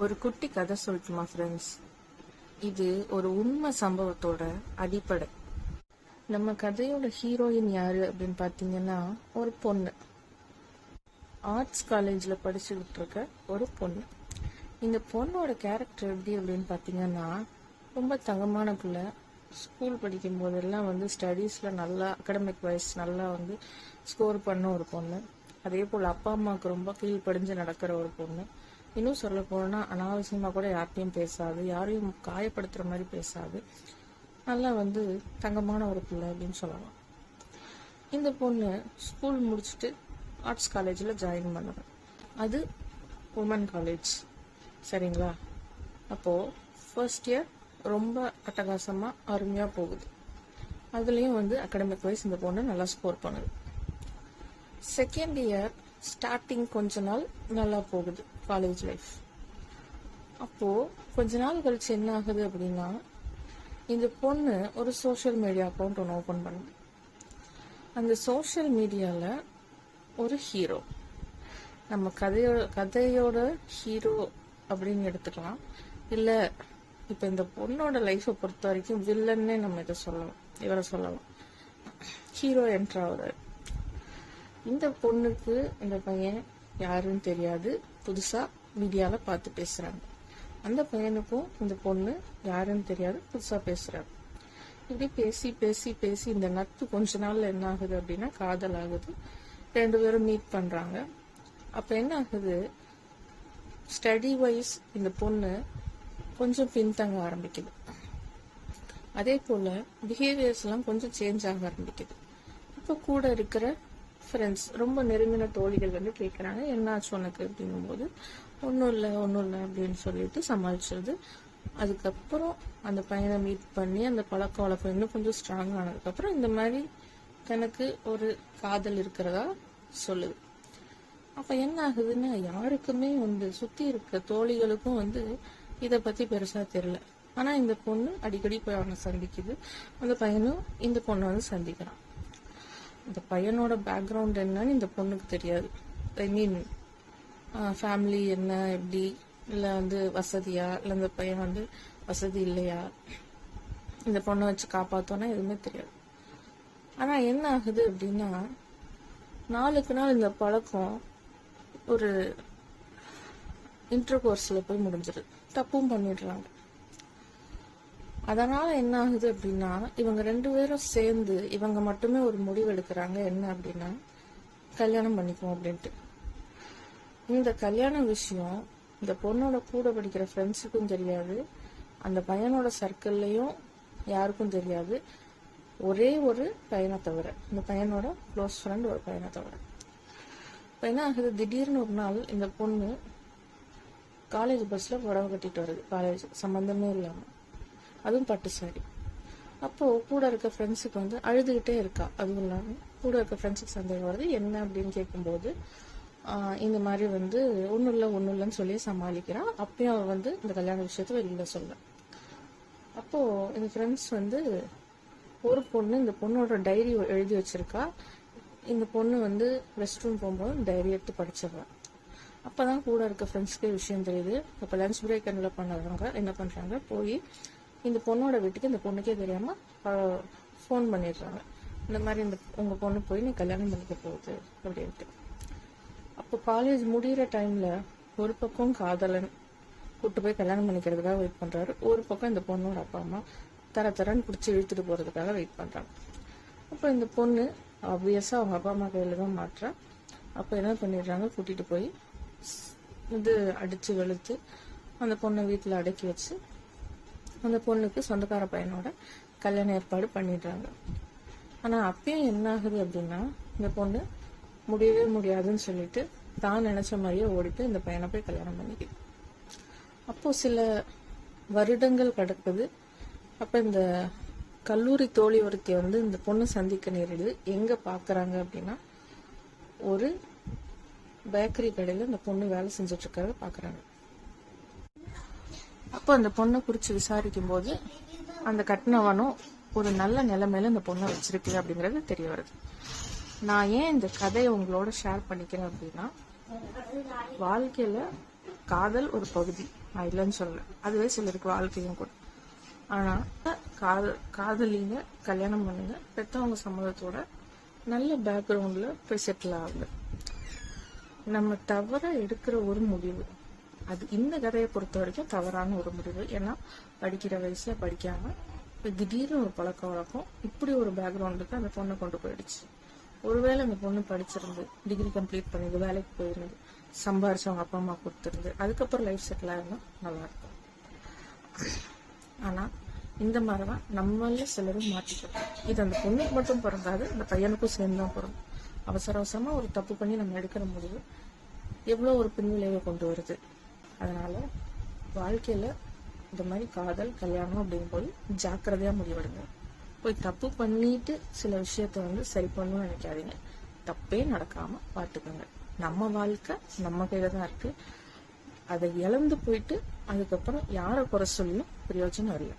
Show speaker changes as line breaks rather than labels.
ஒரு குட்டி கதை சொல்லட்டுமா ஃப்ரெண்ட்ஸ்? இது ஒரு உண்மை சம்பவத்தோட அடிப்படை. நம்ம கதையோட ஹீரோயின் யாரு அப்படின்னு பார்த்தீங்கன்னா, ஒரு பொண்ணு. ஆர்ட்ஸ் காலேஜில் படிச்சுக்கிட்டு இருக்க ஒரு பொண்ணு. இந்த பொண்ணோட கேரக்டர் எப்படி அப்படின்னு பார்த்தீங்கன்னா, ரொம்ப தங்கமான பிள்ளை. ஸ்கூல் படிக்கும் போதெல்லாம் ஸ்டடீஸில் நல்லா அகடமிக் வைஸ் நல்லா ஸ்கோர் பண்ண ஒரு பொண்ணு. அதே போல் அப்பா அம்மாவுக்கு ரொம்ப கீழ்ப்படிஞ்சு நடக்கிற ஒரு பொண்ணு. இன்னும் சொல்ல போனால் அனாவசியமாக கூட யார்கிட்டையும் பேசாது, யாரையும் காயப்படுத்துகிற மாதிரி பேசாது. நல்லா தங்கமான ஒரு பிள்ளை அப்படின்னு சொல்லலாம். இந்த பொண்ணு ஸ்கூல் முடிச்சுட்டு ஆர்ட்ஸ் காலேஜில் ஜாயின் பண்ணுவேன். அது உமன் காலேஜ், சரிங்களா? அப்போது ஃபர்ஸ்ட் இயர் ரொம்ப அட்டகாசமாக அருமையாக போகுது. அதுலேயும் அகடமிக் வைஸ் இந்த பொண்ணு நல்லா ஸ்கோர் பண்ணுது. செகண்ட் இயர் ஸ்டார்டிங் கொஞ்ச நாள் நல்லா போகுது காலேஜ் லைஃப். அப்போது கொஞ்ச நாள் கழிச்சு என்ன ஆகுது அப்படின்னா, இந்த பொண்ணு ஒரு சோஷியல் மீடியா அக்கௌண்ட் ஒன்று ஓப்பன் பண்ணுது. அந்த சோஷியல் மீடியாவில் ஒரு ஹீரோ, நம்ம கதையோட ஹீரோ அப்படின்னு எடுத்துக்கலாம். இல்லை, இப்போ இந்த பொண்ணோட லைஃப்பை பொறுத்த வரைக்கும் வில்லன்னே நம்ம இவரை சொல்லலாம். ஹீரோ என்ட்ராகிறார். இந்த பொண்ணுக்கு இந்த பையன் யாருன்னு தெரியாது, புதுசா மீடியால பார்த்து பேசுறாங்க. அந்த பையனுக்கும் இந்த பொண்ணு யாருன்னு தெரியாது, புதுசா பேசுறாங்க. இப்படி பேசி பேசி பேசி இந்த நட்பு கொஞ்ச நாள்ல என்ன ஆகுது அப்படின்னா காதல் ஆகுது. ரெண்டு பேரும் மீட் பண்றாங்க. அப்ப என்ன ஆகுது, ஸ்டடி வைஸ் இந்த பொண்ணு கொஞ்சம் பின்தங்க ஆரம்பிக்குது. அதே போல பிஹேவியர்ஸ் எல்லாம் கொஞ்சம் சேஞ்ச் ஆக ஆரம்பிக்குது. இப்போ கூட இருக்கிற ஃப்ரெண்ட்ஸ், ரொம்ப நெருங்கின தோழிகள் கேட்குறாங்க, என்னாச்சு உனக்கு அப்படிங்கும் போது ஒன்றும் இல்லை அப்படின்னு சொல்லிட்டு சமாளிச்சிருது. அதுக்கப்புறம் அந்த பையனை மீட் பண்ணி அந்த பழக்க வழக்கம் இன்னும் கொஞ்சம் ஸ்ட்ராங் ஆனதுக்கப்புறம் இந்த மாதிரி தனக்கு ஒரு காதல் இருக்கிறதா சொல்லுது. அப்போ என்ன ஆகுதுன்னா, யாருக்குமே சுற்றி இருக்க தோழிகளுக்கும் இதை பற்றி பெருசாக தெரியல. ஆனால் இந்த பொண்ணு அடிக்கடி போய் அவனை சந்திக்குது. அந்த பையனும் இந்த பொண்ணை சந்திக்கிறான். இந்த பையனோட பேக்ரவுண்ட் என்னன்னு இந்த பொண்ணுக்கு தெரியாது. ஐ மீன் ஃபேமிலி என்ன, எப்படி, இல்லை வசதியா, இல்லை இந்த பையன் வசதி இல்லையா, இந்த பொண்ணை வச்சு காப்பாத்தோன்னா எதுவுமே தெரியாது. ஆனால் என்ன ஆகுது அப்படின்னா, நாளுக்கு நாள் இந்த பழக்கம் ஒரு இன்டர் கோர்ஸில் போய் முடிஞ்சிருது. தப்பும் பண்ணிடுறாங்க. அதனால என்ன ஆகுது அப்படின்னா, இவங்க ரெண்டு பேரும் சேர்ந்து இவங்க மட்டுமே ஒரு முடிவு எடுக்கிறாங்க. என்ன அப்படின்னா, கல்யாணம் பண்ணிக்குவோம் அப்படின்ட்டு. இந்த கல்யாண விஷயம் இந்த பொண்ணோட கூட படிக்கிற ஃப்ரெண்ட்ஸுக்கும் தெரியாது, அந்த பையனோட சர்க்கிள்லையும் யாருக்கும் தெரியாது. ஒரே ஒரு பையனை தவிர, இந்த பையனோட க்ளோஸ் ஃப்ரெண்ட் ஒரு பையனை தவிர. இப்போ என்ன ஆகுது, திடீர்னு ஒரு நாள் இந்த பொண்ணு காலேஜ் பஸ்ல புடவை கட்டிட்டு வருது, காலேஜ் சம்பந்தமே இல்லாம, அதுவும் பட்டு சாரி. அப்போ கூட இருக்க ஃப்ரெண்ட்ஸுக்கு அழுதுகிட்டே இருக்கா. அதுவும் இல்லாமல் கூட இருக்க ஃப்ரெண்ட்ஸுக்கு சந்தேகம் வருது. என்ன அப்படின்னு கேட்கும்போது இந்த மாதிரி ஒன்றும் இல்லைன்னு சொல்லி சமாளிக்கிறான். அப்பயும் அவ இந்த கல்யாண விஷயத்த வெளியில சொல்ல. அப்போ இந்த ஃப்ரெண்ட்ஸ் ஒரு பொண்ணு இந்த பொண்ணோட டைரி எழுதி வச்சிருக்கா. இந்த பொண்ணு ரெஸ்ட் ரூம் போகும்போது டைரி எடுத்து படிச்சிடுறான். அப்பதான் கூட இருக்க ஃப்ரெண்ட்ஸ்க்கே விஷயம் தெரியுது. இப்போ லஞ்ச் பிரேக் என்ன பண்றாங்க, போய் இந்த பொண்ணோட வீட்டுக்கு இந்த பொண்ணுக்கே தெரியாம ஃபோன் பண்ணிடுறாங்க. இந்த மாதிரி உங்க பொண்ணு போய் நீ கல்யாணம் பண்ணிக்க போகுது அப்படின்ட்டு. அப்போ காலேஜ் முடிகிற டைம்ல ஒரு பக்கம் காதலன் கூட்டு போய் கல்யாணம் பண்ணிக்கிறதுக்காக வெயிட் பண்றாரு, ஒரு பக்கம் இந்த பொண்ணோட அப்பா அம்மா தரன்னு பிடிச்சி இழுத்துட்டு போறதுக்காக வெயிட் பண்றாங்க. அப்போ இந்த பொண்ணு ஆப்வியஸா அவங்க அப்பா அம்மா கையில தான் மாட்டுறா. அப்போ என்ன பண்ணிடுறாங்க, கூட்டிட்டு போய் அடிச்சு வெளுத்து அந்த பொண்ணை வீட்டுல அடக்கி வச்சு அந்த பொண்ணுக்கு சொந்தக்கார பையனோட கல்யாண ஏற்பாடு பண்ணிடுறாங்க. ஆனா அப்பயும் என்ன ஆகுது அப்படின்னா, இந்த பொண்ணு முடியவே முடியாதுன்னு சொல்லிட்டு தான் நினைச்ச மாதிரியே ஓடிட்டு இந்த பையனை போய் கல்யாணம் பண்ணிக்குது. அப்போ சில வருடங்கள் கிடக்குது. அப்ப இந்த கல்லூரி தோழி ஒருத்தி இந்த பொண்ணு சந்திக்க நேரிடுது. எங்க பாக்குறாங்க அப்படின்னா, ஒரு பேக்கரி கடையில இந்த பொண்ணு வேலை செஞ்சுட்டு இருக்கிறத பாக்குறாங்க. அப்போ அந்த பொண்ணை குறிச்சு விசாரிக்கும் போது அந்த கட்டினவனும் ஒரு நல்ல நிலைமையில இந்த பொண்ணை வச்சிருக்கு அப்படிங்கிறது தெரிய வருது. நான் ஏன் இந்த கதையை உங்களோட ஷேர் பண்ணிக்கிறேன் அப்படின்னா, வாழ்க்கையில காதல் ஒரு பகுதி, நான் இல்லைன்னு சொல்லல, அதுவே சிலருக்கு வாழ்க்கையும் கூட. ஆனா காதலிங்க, கல்யாணம் பண்ணுங்க, பெற்றவங்க சம்மதத்தோட நல்ல பேக்ரவுண்ட்ல போய் செட்டில் ஆகுங்க. நம்ம தவற எடுக்கிற ஒரு முடிவு, அது இந்த கதையை பொறுத்த வரைக்கும் தவறான ஒரு முடிவு. ஏன்னா படிக்கிற வயசுல படிக்காம திடீர்னு ஒரு பழக்க வழக்கம் இப்படி ஒரு பேக்ரவுண்டுக்கு அந்த பொண்ணை கொண்டு போயிடுச்சு. ஒருவேளை அந்த பொண்ணு படிச்சிருந்து டிகிரி கம்ப்ளீட் பண்ணிது, வேலைக்கு போயிருந்து, சம்பாரிச்சு அவங்க அப்பா அம்மா கொடுத்துருந்து அதுக்கப்புறம் லைஃப் செட்டில் ஆயிருந்தா நல்லா இருக்கும். ஆனா இந்த மாதிரிதான் நம்மள சிலரும் மாட்டிக்கிறோம். இது அந்த பொண்ணுக்கு மட்டும் பிறந்தாது, அந்த பையனுக்கும் சேர்ந்துதான் பிறந்தோம். அவசர அவசரமா ஒரு தப்பு பண்ணி நம்ம எடுக்கிற முடிவு எவ்வளவு ஒரு பின்விளைவை கொண்டு வருது. அதனால வாழ்க்கையில இந்த மாதிரி காதல், கல்யாணம் அப்படிங்கும்போது ஜாக்கிரதையா முடிவெடுங்க. போய் தப்பு பண்ணிட்டு சில விஷயத்த சரி பண்ணணும்னு நினைக்காதீங்க. தப்பே நடக்காம பார்த்துக்கோங்க. நம்ம வாழ்க்கை நம்ம கையில தான் இருக்கு. அதை இழந்து போயிட்டு அதுக்கப்புறம் யாரை குறை சொல்லியும் பிரயோஜனம் இல்லை.